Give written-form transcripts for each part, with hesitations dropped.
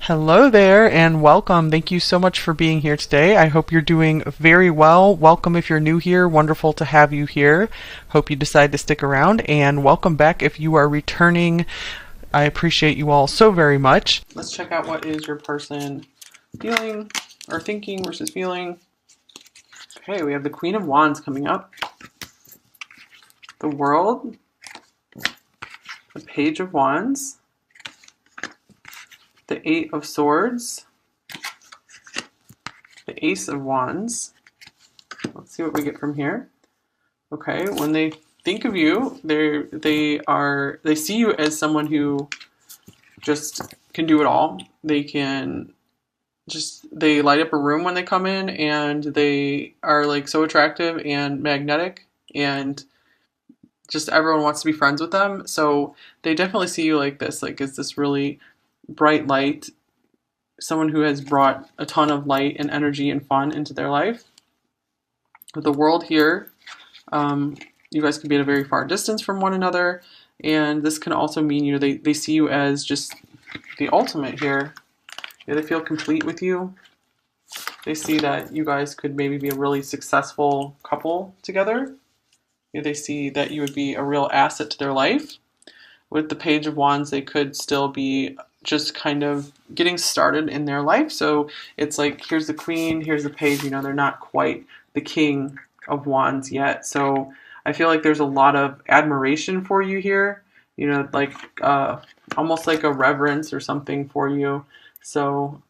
Hello there and welcome. Thank you so much for being here today. I hope you're doing very well. Welcome if you're new here. Wonderful to have you here. Hope you decide to stick around, and welcome back if you are returning. I appreciate you all so very much. Let's check out what is your person feeling or thinking versus feeling. Okay, we have the Queen of Wands coming up, the World, the Page of Wands, the Eight of Swords, the Ace of Wands. Let's see what we get from here. Okay, when they think of you, they see you as someone who just can do it all. They light up a room when they come in, and they are like so attractive and magnetic, and just everyone wants to be friends with them. So they definitely see you like this, like it's this really bright light, someone who has brought a ton of light and energy and fun into their life. With the World here, you guys can be at a very far distance from one another, and this can also mean they see you as just the ultimate here. They feel complete with you. They see that you guys could maybe be a really successful couple together. They see that you would be a real asset to their life. With the Page of Wands, they could still be just kind of getting started in their life. So it's like, here's the Queen, here's the Page, they're not quite the King of Wands yet. So I feel like there's a lot of admiration for you here, like almost like a reverence or something for you. So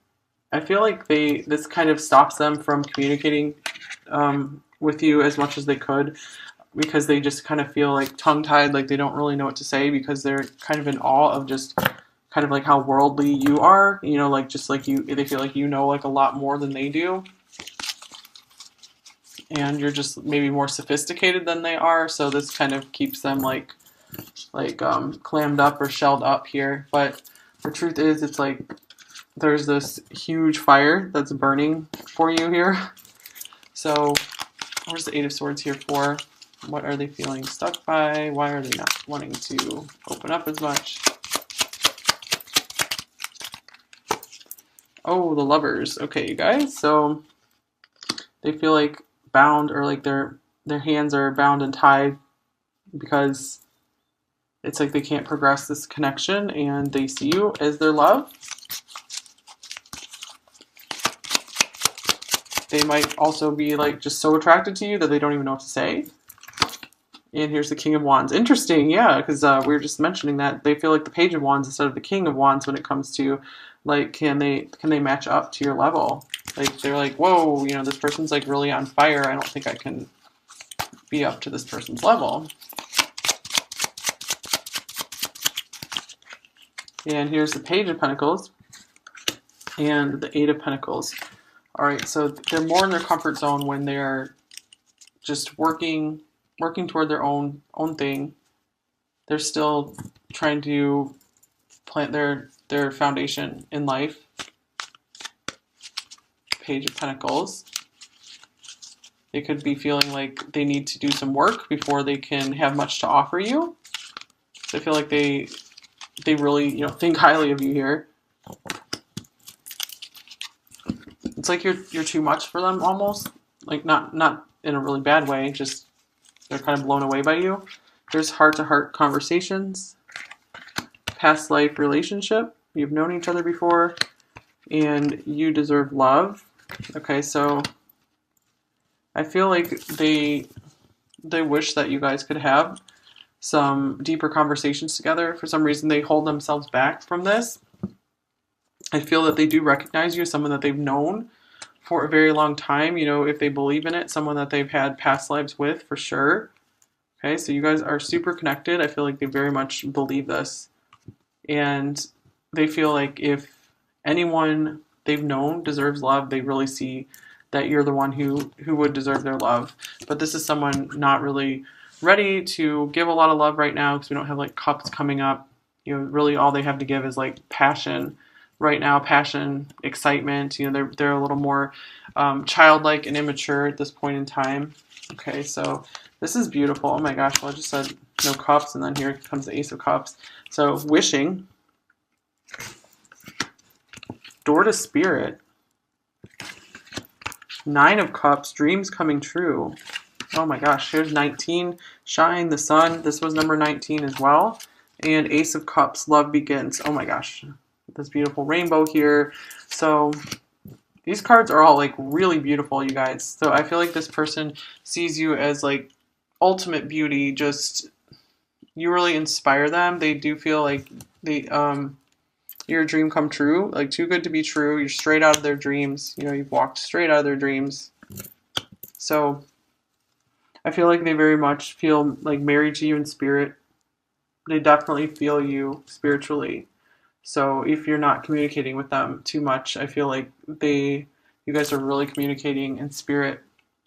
I feel like this kind of stops them from communicating with you as much as they could, because they just kind of feel like tongue-tied, like they don't really know what to say, because they're kind of in awe of just kind of like how worldly you are, like just like they feel like like a lot more than they do. And you're just maybe more sophisticated than they are, so this kind of keeps them like clammed up or shelled up here. But the truth is, it's like there's this huge fire that's burning for you here. So where's the Eight of Swords here for? What are they feeling stuck by? Why are they not wanting to open up as much? Oh, the Lovers. Okay, you guys. So they feel like bound, or like their hands are bound and tied, because it's like they can't progress this connection, and they see you as their love. They might also be like just so attracted to you that they don't even know what to say. And here's the King of Wands. Interesting, yeah, because we were just mentioning that they feel like the Page of Wands instead of the King of Wands when it comes to like, can they match up to your level? Like they're like, whoa, this person's like really on fire. I don't think I can be up to this person's level. And here's the Page of Pentacles and the Eight of Pentacles. All right, so they're more in their comfort zone when they're just working toward their own thing. They're still trying to plant their foundation in life. Page of Pentacles. They could be feeling like they need to do some work before they can have much to offer you. So I feel like they really think highly of you here. It's like you're too much for them almost. Like not in a really bad way, just they're kind of blown away by you. There's heart-to-heart conversations, past life relationship. You've known each other before, and you deserve love. Okay, so I feel like they wish that you guys could have some deeper conversations together. For some reason, they hold themselves back from this. I feel that they do recognize you as someone that they've known for a very long time. If they believe in it, someone that they've had past lives with for sure. Okay, so you guys are super connected. I feel like they very much believe this. And they feel like if anyone they've known deserves love, they really see that you're the one who would deserve their love. But this is someone not really ready to give a lot of love right now, because we don't have like cups coming up. Really all they have to give is like passion right now, passion, excitement. They're a little more childlike and immature at this point in time. Okay, so this is beautiful. Oh my gosh, well, I just said no cups, and then here comes the Ace of Cups. So wishing. Door to Spirit. Nine of Cups, dreams coming true. Oh my gosh, here's 19, Shine, the Sun. This was number 19 as well. And Ace of Cups, Love Begins. Oh my gosh, this beautiful rainbow here. So these cards are all like really beautiful, you guys. So I feel like this person sees you as like ultimate beauty. Just, you really inspire them. They do feel like you're a dream come true, like too good to be true. You're straight out of their dreams. You know, you've walked straight out of their dreams. So I feel like they very much feel like married to you in spirit. They definitely feel you spiritually. So if you're not communicating with them too much, I feel like you guys are really communicating in spirit.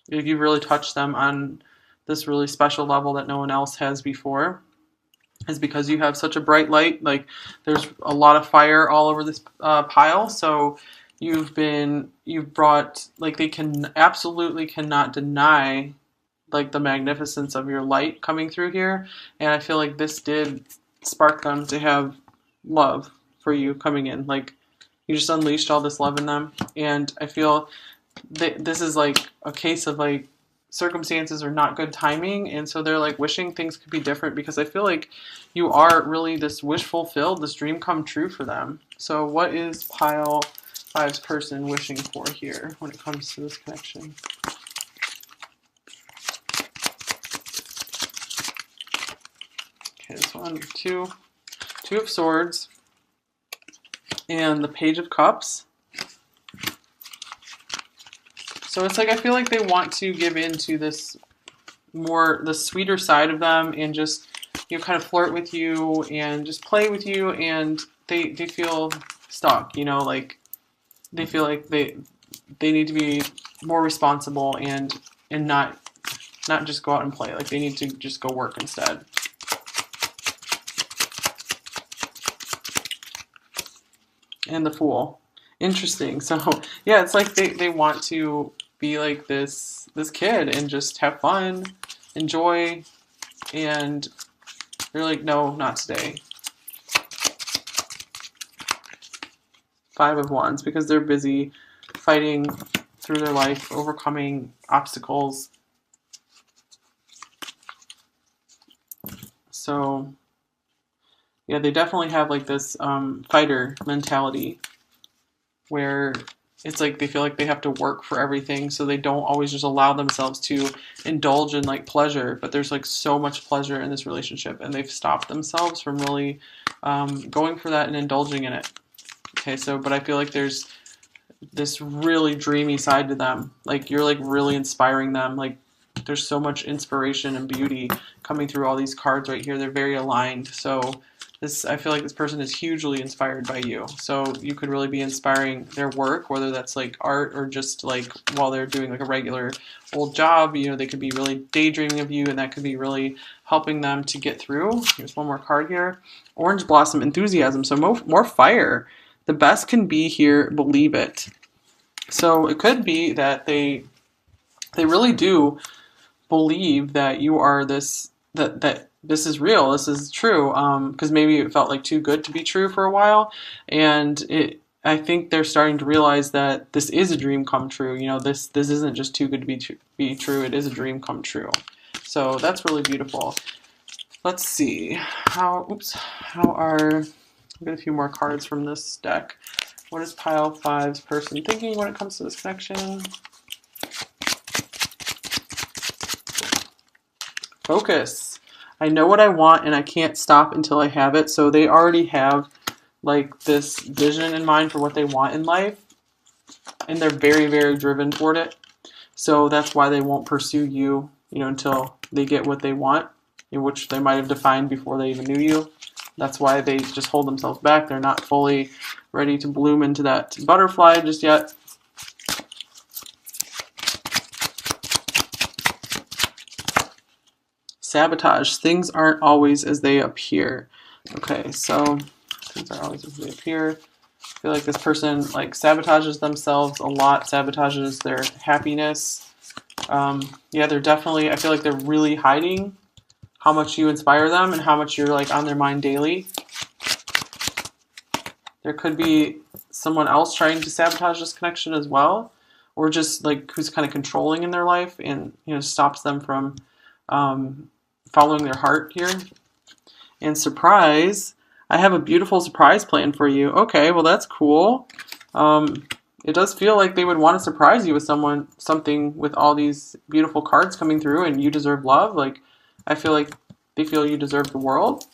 If you really touch them on this really special level that no one else has before, is because you have such a bright light. Like there's a lot of fire all over this pile. So you've brought, like, they absolutely cannot deny like the magnificence of your light coming through here. And I feel like this did spark them to have love for you coming in. Like you just unleashed all this love in them. And I feel that this is like a case of like circumstances are not good timing, and so they're like wishing things could be different, because I feel like you are really this wish fulfilled, this dream come true for them. So what is pile 5's person wishing for here when it comes to this connection? Okay, this one, two of Swords, and the Page of Cups. So it's like, I feel like they want to give into this more, the sweeter side of them, and just, you know, kind of flirt with you and just play with you, and they feel stuck, you know, like they feel like they need to be more responsible and not just go out and play. Like they need to just go work instead. And the Fool. Interesting. So yeah, it's like they want to be like this kid and just have fun, enjoy, and they're like, no, not today. 5 of Wands, because they're busy fighting through their life, overcoming obstacles. So yeah, they definitely have like this fighter mentality, where it's like they feel like they have to work for everything, so they don't always just allow themselves to indulge in like pleasure. But there's like so much pleasure in this relationship, and they've stopped themselves from really going for that and indulging in it. Okay, so but I feel like there's this really dreamy side to them. Like you're like really inspiring them. Like there's so much inspiration and beauty coming through all these cards right here. They're very aligned. So I feel like this person is hugely inspired by you. So you could really be inspiring their work, whether that's like art or just like while they're doing like a regular old job. You know, they could be really daydreaming of you, and that could be really helping them to get through. Here's one more card here. Orange Blossom, Enthusiasm. So more fire. The best can be here, believe it. So it could be that they really do believe that you are this, that this is real, this is true, because maybe it felt like too good to be true for a while, and I think they're starting to realize that this is a dream come true. You know, this isn't just too good to be true. It is a dream come true. So that's really beautiful. Let's see how are, I'll get a few more cards from this deck. What is pile 5's person thinking when it comes to this connection? Focus. I know what I want and I can't stop until I have it. So they already have like this vision in mind for what they want in life, and they're very, very driven toward it. So that's why they won't pursue you, you know, until they get what they want, which they might have defined before they even knew you. That's why they just hold themselves back. They're not fully ready to bloom into that butterfly just yet. Sabotage. Things aren't always as they appear. Okay, so things aren't always as they appear. I feel like this person like sabotages themselves a lot, sabotages their happiness. Yeah, they're definitely, I feel like they're really hiding how much you inspire them and how much you're like on their mind daily. There could be someone else trying to sabotage this connection as well, or just like who's kind of controlling in their life and, you know, stops them from following their heart here. And surprise, I have a beautiful surprise plan for you. Okay, well that's cool. It does feel like they would want to surprise you with something with all these beautiful cards coming through, and you deserve love. Like, I feel like they feel you deserve the world.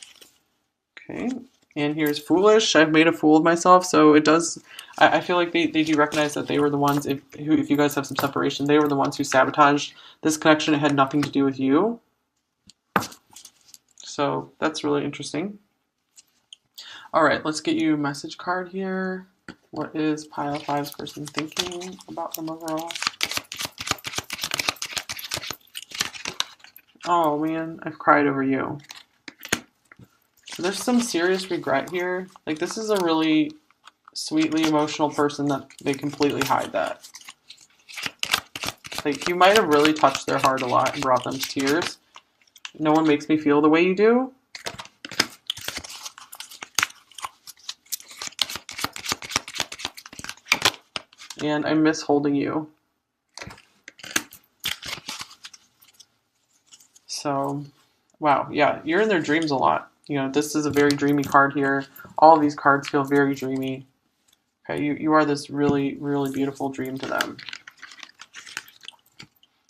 Okay, and here's foolish. I've made a fool of myself, so it does. I feel like they do recognize that they were the ones. If you guys have some separation, they were the ones who sabotaged this connection. It had nothing to do with you. So that's really interesting. All right, let's get you a message card here. What is pile 5's person thinking about them overall? Oh man, I've cried over you. There's some serious regret here. Like, this is a really sweetly emotional person that they completely hide that. Like, you might have really touched their heart a lot and brought them to tears. No one makes me feel the way you do. And I miss holding you. So, wow, yeah, you're in their dreams a lot. You know, this is a very dreamy card here. All of these cards feel very dreamy. Okay, you are this really, really beautiful dream to them.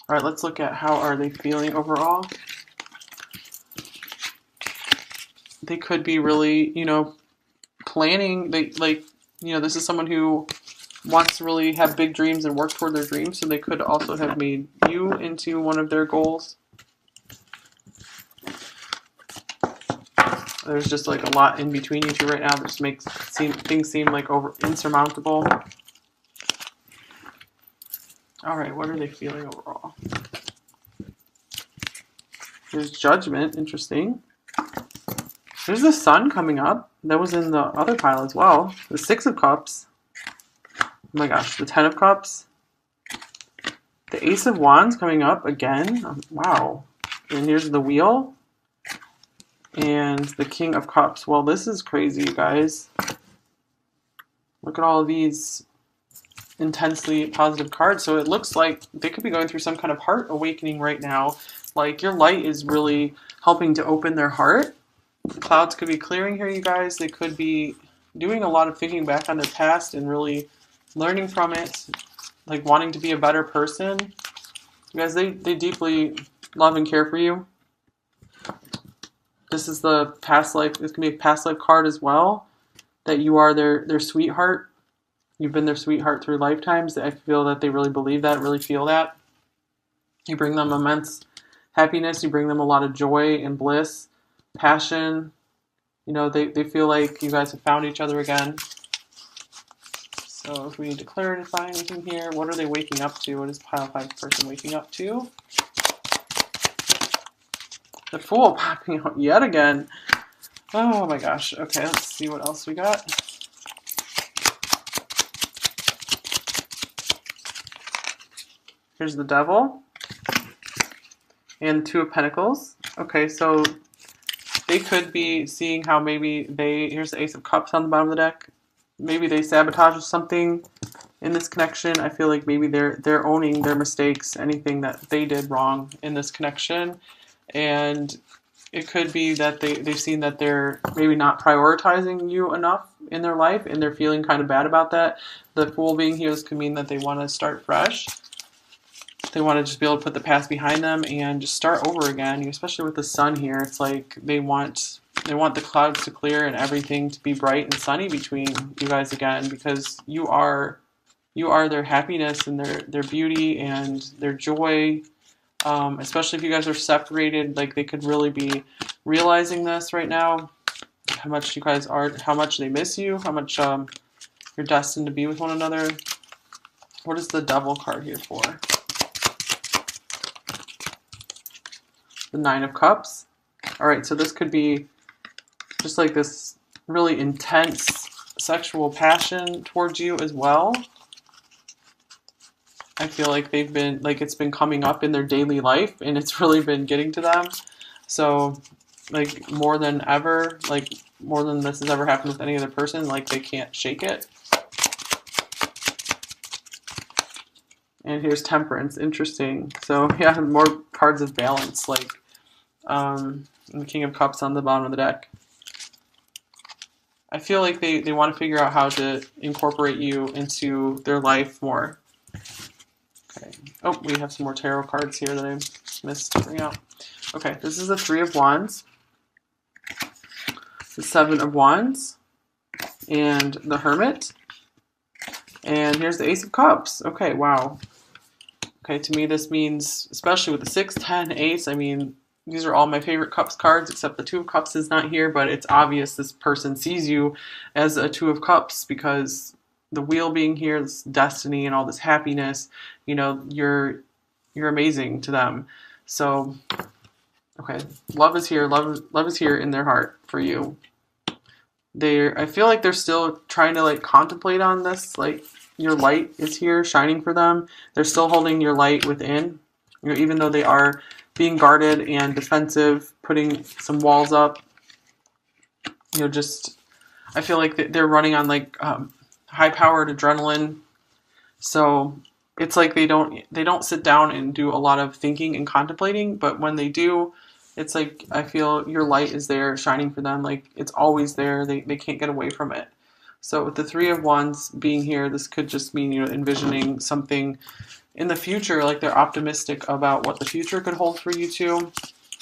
All right, let's look at how are they feeling overall. They could be really, you know, planning. This is someone who wants to really have big dreams and work toward their dreams, so they could also have made you into one of their goals. There's just like a lot in between you two right now that just makes things seem like insurmountable. All right, what are they feeling overall? There's Judgment, interesting. There's the Sun coming up. That was in the other pile as well. The 6 of Cups. Oh my gosh, the 10 of Cups. The Ace of Wands coming up again. Wow. And here's the Wheel. And the King of Cups. Well, this is crazy, you guys. Look at all of these intensely positive cards. So it looks like they could be going through some kind of heart awakening right now. Like, your light is really helping to open their heart. The clouds could be clearing here, you guys. They could be doing a lot of thinking back on their past and really learning from it. Like, wanting to be a better person. You guys, they deeply love and care for you. This is the past life. This can be a past life card as well. That you are their sweetheart. You've been their sweetheart through lifetimes. I feel that they really believe that, really feel that. You bring them immense happiness. You bring them a lot of joy and bliss, passion. You know, they feel like you guys have found each other again. So if we need to clarify anything here, what are they waking up to? What is pile 5 person waking up to? The Fool popping out yet again. Oh my gosh. Okay, let's see what else we got. Here's the Devil. And 2 of Pentacles. Okay, so they could be seeing how maybe here's the Ace of Cups on the bottom of the deck. Maybe they sabotage something in this connection. I feel like maybe they're owning their mistakes, anything that they did wrong in this connection. And it could be that they've seen that they're maybe not prioritizing you enough in their life, and they're feeling kind of bad about that. The Fool being here, this could mean that they want to start fresh. They want to just be able to put the past behind them and just start over again. Especially with the Sun here, it's like they want the clouds to clear and everything to be bright and sunny between you guys again, because you are their happiness and their beauty and their joy. Especially if you guys are separated, like, they could really be realizing this right now, how much you guys are, how much they miss you, how much you're destined to be with one another. What is the Devil card here for? The 9 of Cups. All right, so this could be just like this really intense sexual passion towards you as well. I feel like they've been, like, it's been coming up in their daily life and it's really been getting to them. So, like, more than ever, like, more than this has ever happened with any other person. Like they can't shake it. And here's Temperance. Interesting. So yeah, more cards of balance, like and the King of Cups on the bottom of the deck. I feel like they want to figure out how to incorporate you into their life more. Okay. Oh, we have some more tarot cards here that I missed to bring out. Okay, this is the Three of Wands, the Seven of Wands, and the Hermit. And here's the Ace of Cups. Okay, wow. Okay, to me this means, especially with the 6, 10, Ace, I mean, these are all my favorite Cups cards, except the Two of Cups is not here, but it's obvious this person sees you as a Two of Cups because the Wheel being here, this destiny and all this happiness, you know, you're amazing to them. So, okay, love is here. Love is here in their heart for you. I feel like they're still trying to like contemplate on this, like your light is here shining for them. They're still holding your light within, you know, even though they are being guarded and defensive, putting some walls up. You know, just I feel like they're running on like high-powered adrenaline. So it's like they don't sit down and do a lot of thinking and contemplating, but when they do, it's like I feel your light is there shining for them. Like it's always there. They can't get away from it. So with the Three of Wands being here, this could just mean, you know, envisioning something in the future, like they're optimistic about what the future could hold for you two.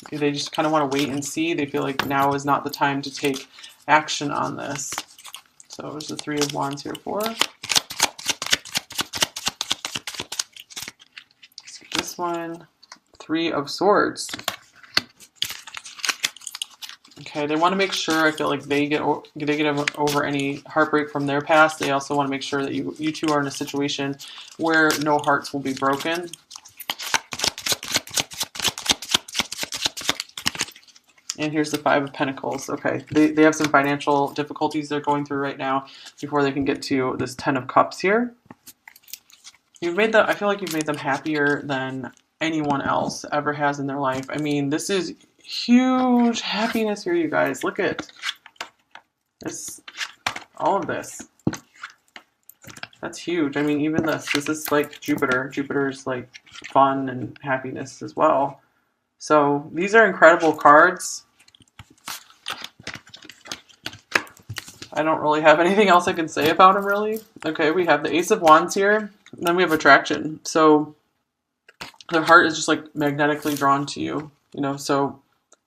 They just kind of want to wait and see. They feel like now is not the time to take action on this. So there's the Three of Wands here for. Let's get this one. Three of Swords. Okay, they want to make sure, I feel like they get over any heartbreak from their past. They also want to make sure that you two are in a situation where no hearts will be broken. And here's the Five of Pentacles. Okay, they have some financial difficulties they're going through right now before they can get to this Ten of Cups here. I feel like you've made them happier than anyone else ever has in their life. I mean, this is huge happiness here, you guys. Look at this, all of this. That's huge. I mean, even this is like Jupiter. Jupiter's like fun and happiness as well. So these are incredible cards. I don't really have anything else I can say about them, really. Okay, we have the Ace of Wands here. And then we have Attraction. So their heart is just like magnetically drawn to you. You know, so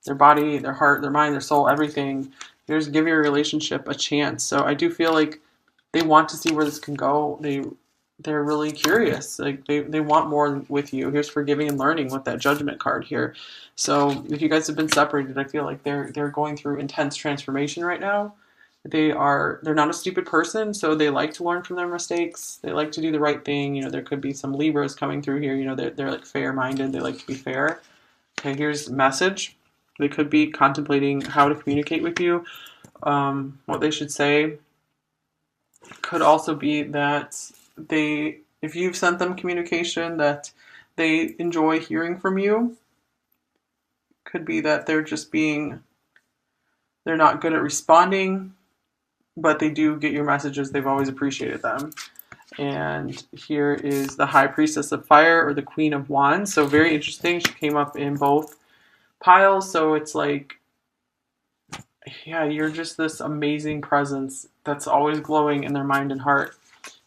their body, their heart, their mind, their soul, everything. You just give your relationship a chance. So I do feel like they want to see where this can go. They're really curious. Like they want more with you. Here's Forgiving and Learning with that Judgment card here. So if you guys have been separated, I feel like they're going through intense transformation right now. They're not a stupid person, so they like to learn from their mistakes. They like to do the right thing. You know, there could be some Libras coming through here. You know, they're like fair-minded. They like to be fair. Okay, here's message. They could be contemplating how to communicate with you, what they should say. Could also be that if you've sent them communication, that they enjoy hearing from you. Could be that they're not good at responding, but they do get your messages. They've always appreciated them. And here is the High Priestess of Fire, or the Queen of Wands. So very interesting. She came up in both piles. So it's like, yeah, you're just this amazing presence that's always glowing in their mind and heart.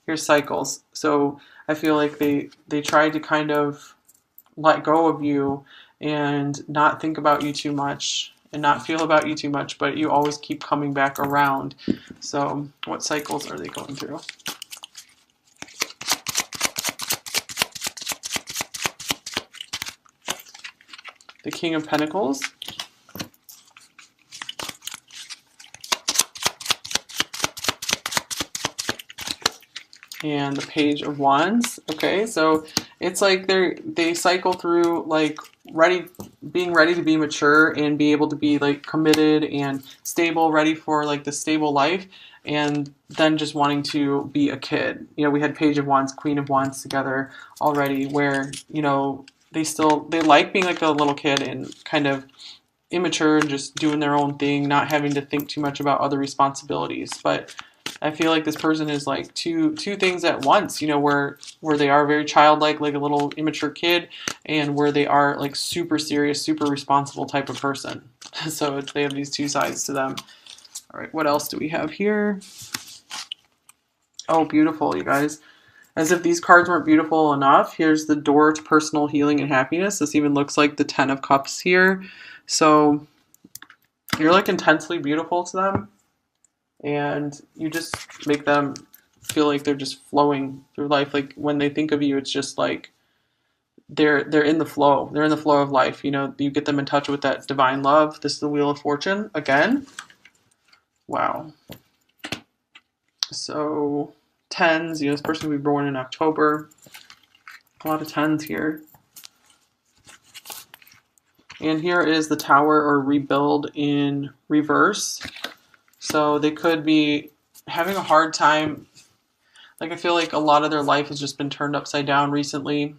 Here's Cycles. So I feel like they tried to kind of let go of you and not think about you too much and not feel about you too much, but you always keep coming back around. So what cycles are they going through? The King of Pentacles. And the Page of Wands. Okay, so it's like they cycle through like being ready to be mature and be able to be like committed and stable, ready for like the stable life, and then just wanting to be a kid. You know, we had Page of Wands, Queen of Wands together already, where, you know, they like being like a little kid and kind of immature and just doing their own thing, not having to think too much about other responsibilities. But I feel like this person is like two things at once, you know, where they are very childlike, like a little immature kid, and where they are like super serious, super responsible type of person. So they have these two sides to them. All right, what else do we have here? Oh, beautiful, you guys. As if these cards weren't beautiful enough, here's the door to personal healing and happiness. This even looks like the 10 of Cups here. So you're like intensely beautiful to them, and you just make them feel like they're just flowing through life. Like when they think of you, it's just like they're in the flow. They're in the flow of life. You know, you get them in touch with that divine love. This is the Wheel of Fortune again. Wow. So tens, you know, this person will be born in October. A lot of tens here. And here is the Tower, or rebuild, in reverse. So they could be having a hard time. Like I feel like a lot of their life has just been turned upside down recently,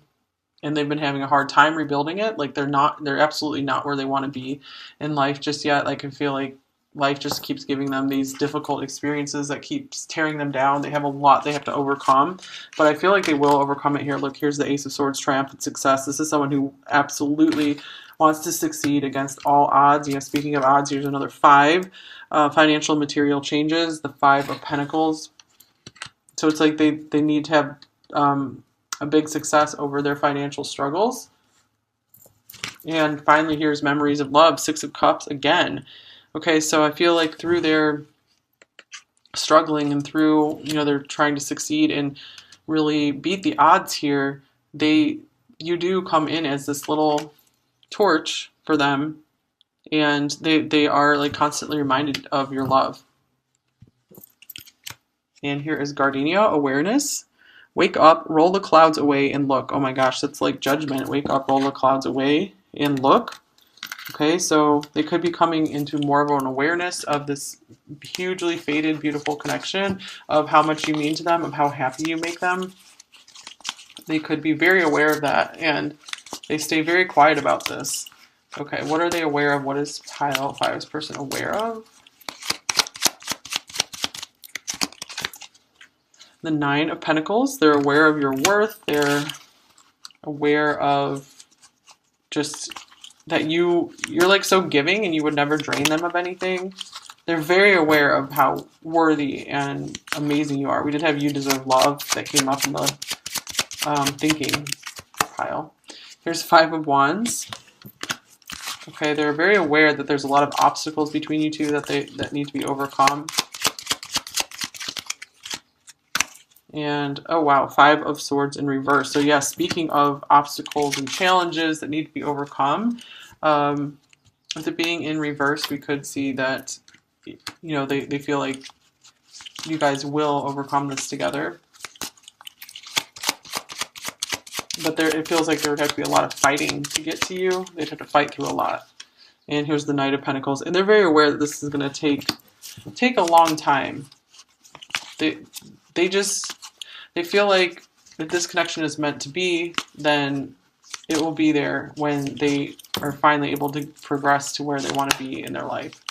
and they've been having a hard time rebuilding it. Like they're absolutely not where they want to be in life just yet. Like I feel like life just keeps giving them these difficult experiences that keeps tearing them down. They have a lot they have to overcome, but I feel like they will overcome it here. Look, here's the Ace of Swords, triumphant success. This is someone who absolutely wants to succeed against all odds. You know, speaking of odds, here's another 5. Financial material changes, the 5 of Pentacles. So it's like they need to have a big success over their financial struggles. And finally, here's memories of love, 6 of Cups again. Okay, so I feel like through their struggling and through, you know, they're trying to succeed and really beat the odds here, you do come in as this little torch for them, and they are like constantly reminded of your love. And here is Gardenia, awareness. Wake up, roll the clouds away, and look. Oh my gosh, that's like judgment. Wake up, roll the clouds away, and look. Okay, so they could be coming into more of an awareness of this hugely faded, beautiful connection, of how much you mean to them, of how happy you make them. They could be very aware of that, and they stay very quiet about this. Okay, what are they aware of? What is pile 5's person aware of? The 9 of Pentacles. They're aware of your worth. They're aware of just that you're like so giving and you would never drain them of anything. They're very aware of how worthy and amazing you are. We did have You Deserve Love that came up in the thinking pile. Here's 5 of Wands. Okay, they're very aware that there's a lot of obstacles between you two that need to be overcome. And, oh wow, 5 of Swords in reverse. So yeah, speaking of obstacles and challenges that need to be overcome, with it being in reverse, we could see that, you know, they feel like you guys will overcome this together. But it feels like there would have to be a lot of fighting to get to you. They'd have to fight through a lot. And here's the Knight of Pentacles. And they're very aware that this is going to take a long time. They feel like if this connection is meant to be, then it will be there when they are finally able to progress to where they want to be in their life.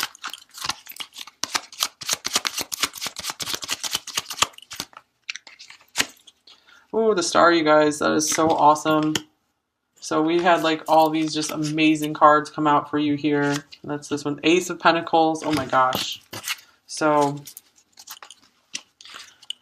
Oh, the Star, you guys. That is so awesome. So we had like all these just amazing cards come out for you here. That's this one. Ace of Pentacles. Oh my gosh. So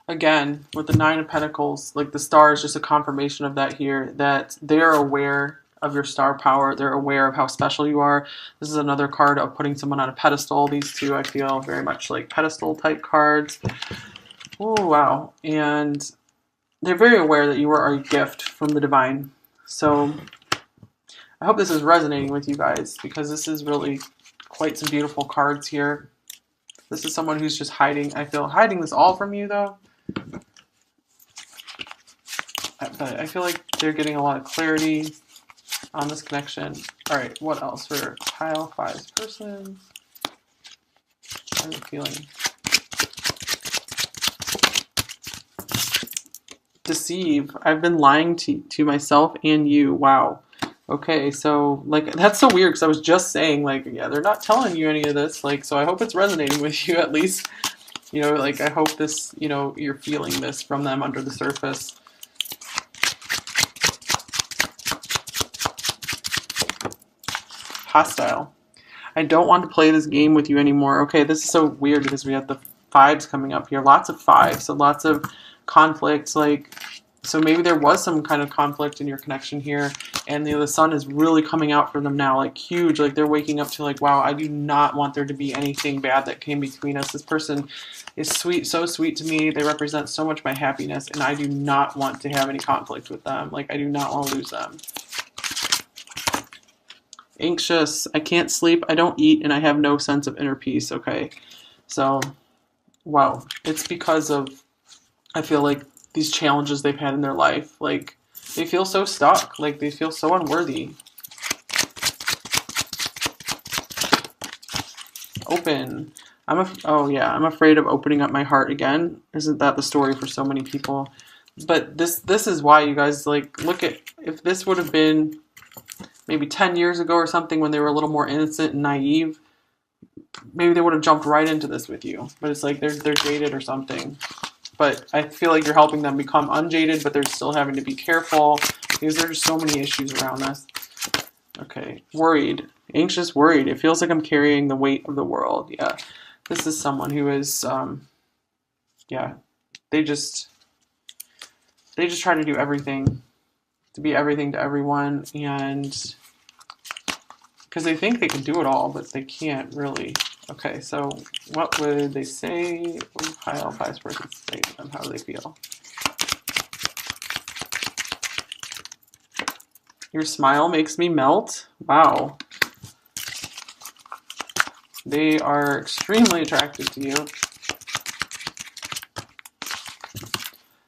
again, with the 9 of Pentacles, like the Star is just a confirmation of that here, that they're aware of your star power. They're aware of how special you are. This is another card of putting someone on a pedestal. These two, I feel, very much like pedestal type cards. Oh, wow. And they're very aware that you are a gift from the divine. So I hope this is resonating with you guys, because this is really quite some beautiful cards here. This is someone who's just hiding this all from you, though. But I feel like they're getting a lot of clarity on this connection. All right, what else for pile 5's person? I'm feeling deceive. I've been lying to myself and you. Wow. Okay, so like that's so weird because I was just saying like yeah, they're not telling you any of this. Like so I hope it's resonating with you at least. You know, like I hope this, you know, you're feeling this from them under the surface. Hostile. I don't want to play this game with you anymore. Okay, this is so weird because we have the fives coming up here. Lots of fives, so lots of conflicts. Like, so maybe there was some kind of conflict in your connection here, and the sun is really coming out for them now, like huge. Like they're waking up to like, wow, I do not want there to be anything bad that came between us. This person is sweet, so sweet to me. They represent so much my happiness, and I do not want to have any conflict with them. Like I do not want to lose them. Anxious, I can't sleep, I don't eat, and I have no sense of inner peace. Okay, so, wow, it's because of, I feel like, these challenges they've had in their life. Like, they feel so stuck, like, they feel so unworthy. Open. Oh yeah, I'm afraid of opening up my heart again. Isn't that the story for so many people? But this is why, you guys, like, look at, if this would have been maybe 10 years ago or something when they were a little more innocent and naive, maybe they would have jumped right into this with you. But it's like they're jaded or something. But I feel like you're helping them become unjaded, but they're still having to be careful because there's so many issues around this. Okay, worried. Anxious, worried. It feels like I'm carrying the weight of the world. Yeah, this is someone who is, yeah, they just try to do everything, to be everything to everyone, and because they think they can do it all, but they can't really. Okay, so what would they say? What would pile five persons say to them? How do they feel? Your smile makes me melt. Wow. They are extremely attracted to you.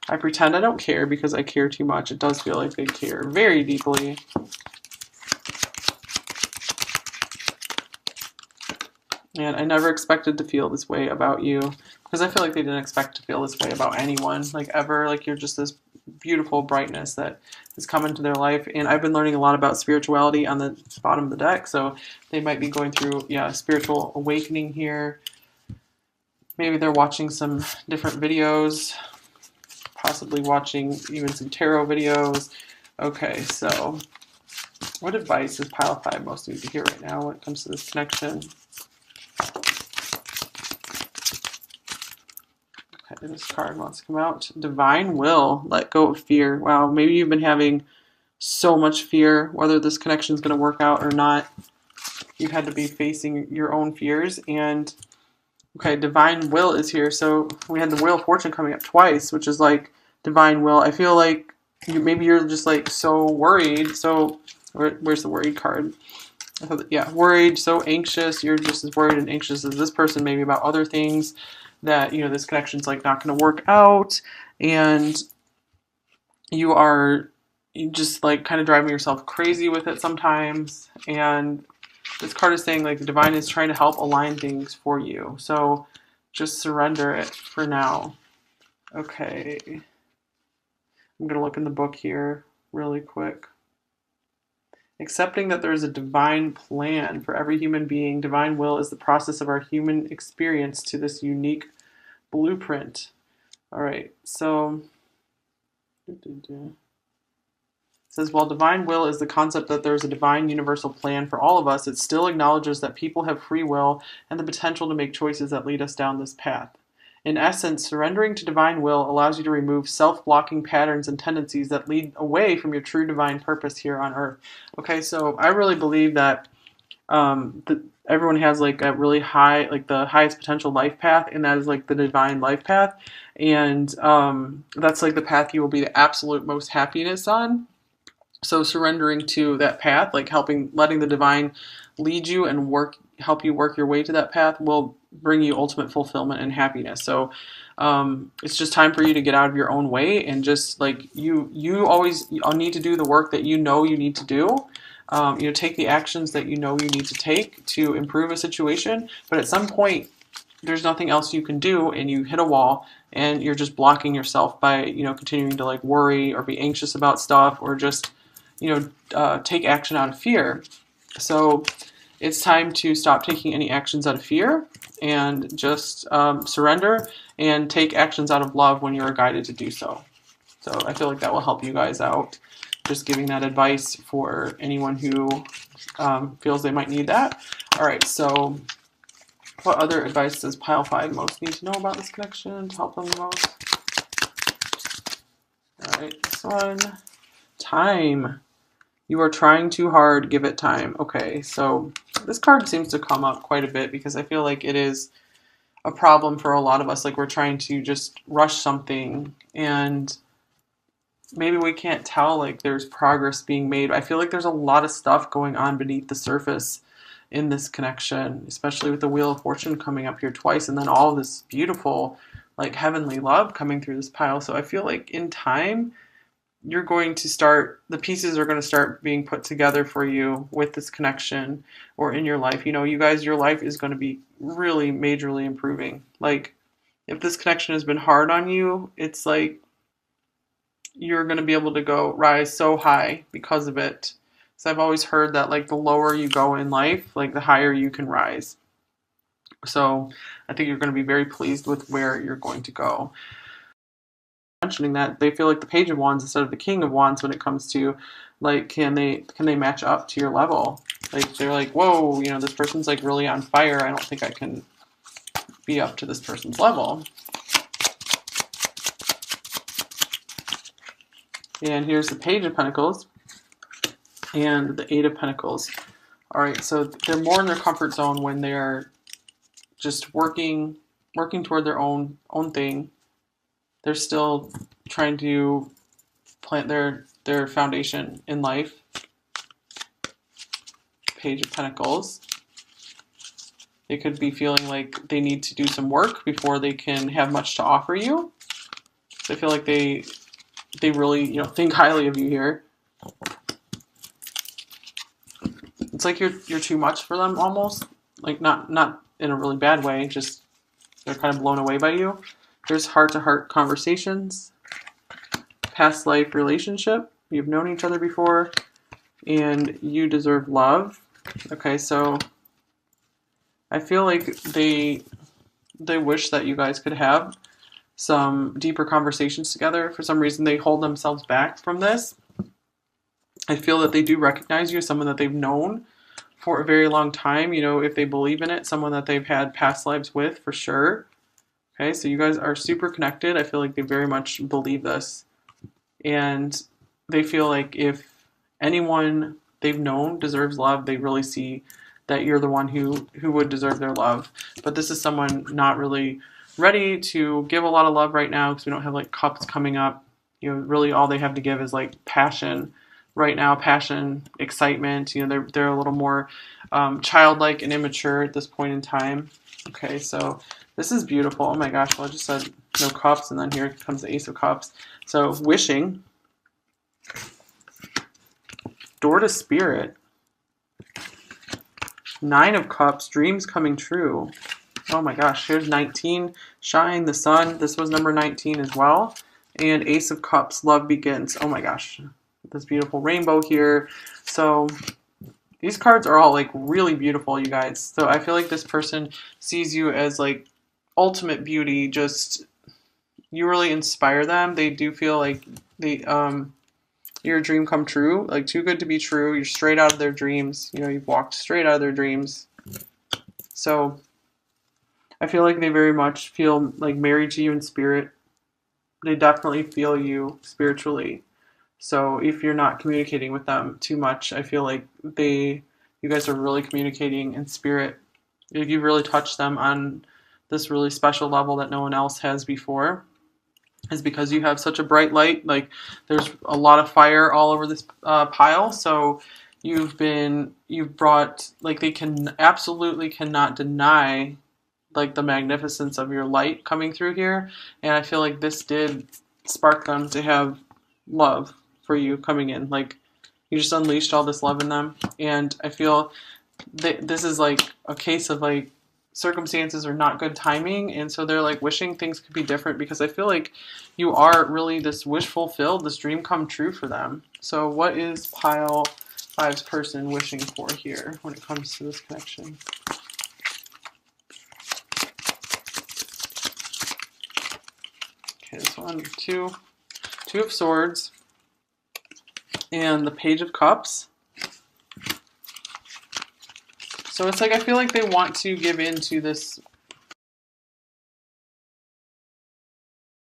I pretend I don't care because I care too much. It does feel like they care very deeply. And I never expected to feel this way about you, because I feel like they didn't expect to feel this way about anyone, like ever. Like you're just this beautiful brightness that has come into their life. And I've been learning a lot about spirituality on the bottom of the deck, so they might be going through, yeah, spiritual awakening here. Maybe they're watching some different videos, possibly watching even some tarot videos. Okay, so what advice does pile 5 most need to hear right now when it comes to this connection? Okay, this card wants to come out. Divine will. Let go of fear. Wow, maybe you've been having so much fear, whether this connection is going to work out or not. You've had to be facing your own fears. And, okay, divine will is here. So we had the Wheel of Fortune coming up twice, which is like divine will. I feel like maybe you're just like so worried. So, where's the worried card? I thought, yeah, worried, so anxious. You're just as worried and anxious as this person, maybe about other things, that, you know, this connection's like not going to work out, and you are just like kind of driving yourself crazy with it sometimes. And this card is saying like the divine is trying to help align things for you, so just surrender it for now. Okay, I'm going to look in the book here really quick. Accepting that there is a divine plan for every human being. Divine will is the process of our human experience to this unique blueprint. All right, so it says, while divine will is the concept that there is a divine universal plan for all of us, it still acknowledges that people have free will and the potential to make choices that lead us down this path. In essence, surrendering to divine will allows you to remove self-blocking patterns and tendencies that lead away from your true divine purpose here on Earth. Okay, so I really believe that everyone has like a really high, like the highest potential life path, and that is like the divine life path. And that's like the path you will be the absolute most happiness on. So surrendering to that path, like letting the divine lead you and help you work your way to that path, will bring you ultimate fulfillment and happiness. So it's just time for you to get out of your own way, and just like you always need to do the work that you know you need to do. Take the actions that you know you need to take to improve a situation. But at some point, there's nothing else you can do, and you hit a wall, and you're just blocking yourself by continuing to like worry or be anxious about stuff, or just take action out of fear. So it's time to stop taking any actions out of fear and just surrender and take actions out of love when you're guided to do so. So I feel like that will help you guys out. Just giving that advice for anyone who feels they might need that. All right, so what other advice does Pile 5 most need to know about this connection to help them the most? All right, this one. Time. You are trying too hard, give it time. Okay, so this card seems to come up quite a bit because I feel like it is a problem for a lot of us. Like we're trying to just rush something and maybe we can't tell like there's progress being made. I feel like there's a lot of stuff going on beneath the surface in this connection, especially with the Wheel of Fortune coming up here twice and then all this beautiful like heavenly love coming through this pile. So I feel like in time, you're going to start, the pieces are going to start being put together for you with this connection or in your life. You guys, your life is going to be really majorly improving. Like if this connection has been hard on you, it's like you're going to be able to rise so high because of it. So I've always heard that like the lower you go in life, like the higher you can rise. So I think you're going to be very pleased with where you're going to go. Mentioning that they feel like the Page of Wands instead of the King of Wands when it comes to like can they match up to your level. Like they're like, whoa, this person's like really on fire. I don't think I can be up to this person's level. And here's the Page of Pentacles and the Eight of Pentacles. All right, so they're more in their comfort zone when they're just working toward their own thing. They're still trying to plant their foundation in life. Page of Pentacles. They could be feeling like they need to do some work before they can have much to offer you. So I feel like they really, think highly of you here. It's like you're too much for them almost. Like not in a really bad way, just they're kind of blown away by you. There's heart-to-heart conversations, past life relationship, you've known each other before, and you deserve love. Okay, so I feel like they wish that you guys could have some deeper conversations together. For some reason, they hold themselves back from this. I feel that they do recognize you as someone that they've known for a very long time. If they believe in it, someone that they've had past lives with for sure. Okay, so you guys are super connected. I feel like they very much believe this. And they feel like if anyone they've known deserves love, they really see that you're the one who would deserve their love. But this is someone not really ready to give a lot of love right now because we don't have like cups coming up. Really all they have to give is like passion right now, passion, excitement. They're a little more childlike and immature at this point in time. Okay, so this is beautiful. Oh my gosh, well I just said no cups and then here comes the Ace of Cups. So wishing, door to spirit, Nine of Cups, dreams coming true. Oh my gosh, here's 19, shine, the sun. This was number 19 as well. And Ace of Cups, love begins. Oh my gosh, this beautiful rainbow here. So these cards are all like really beautiful, you guys. So I feel like this person sees you as like ultimate beauty. Just you really inspire them. They do feel like you're a dream come true, like too good to be true. You're straight out of their dreams. You've walked straight out of their dreams. So I feel like they very much feel like married to you in spirit. They definitely feel you spiritually. So if you're not communicating with them too much, I feel like you guys are really communicating in spirit. If you really touch them on this really special level that no one else has before, is because you have such a bright light. Like there's a lot of fire all over this pile. So you've brought, like they absolutely cannot deny like the magnificence of your light coming through here. And I feel like this did spark them to have love for you coming in. Like you just unleashed all this love in them. And I feel that this is like a case of like circumstances are not good timing, and so they're like wishing things could be different, because I feel like you are really this wish fulfilled, this dream come true for them. So what is pile five's person wishing for here when it comes to this connection? Okay, this one, two of swords, and the page of cups. So it's like I feel like they want to give in to this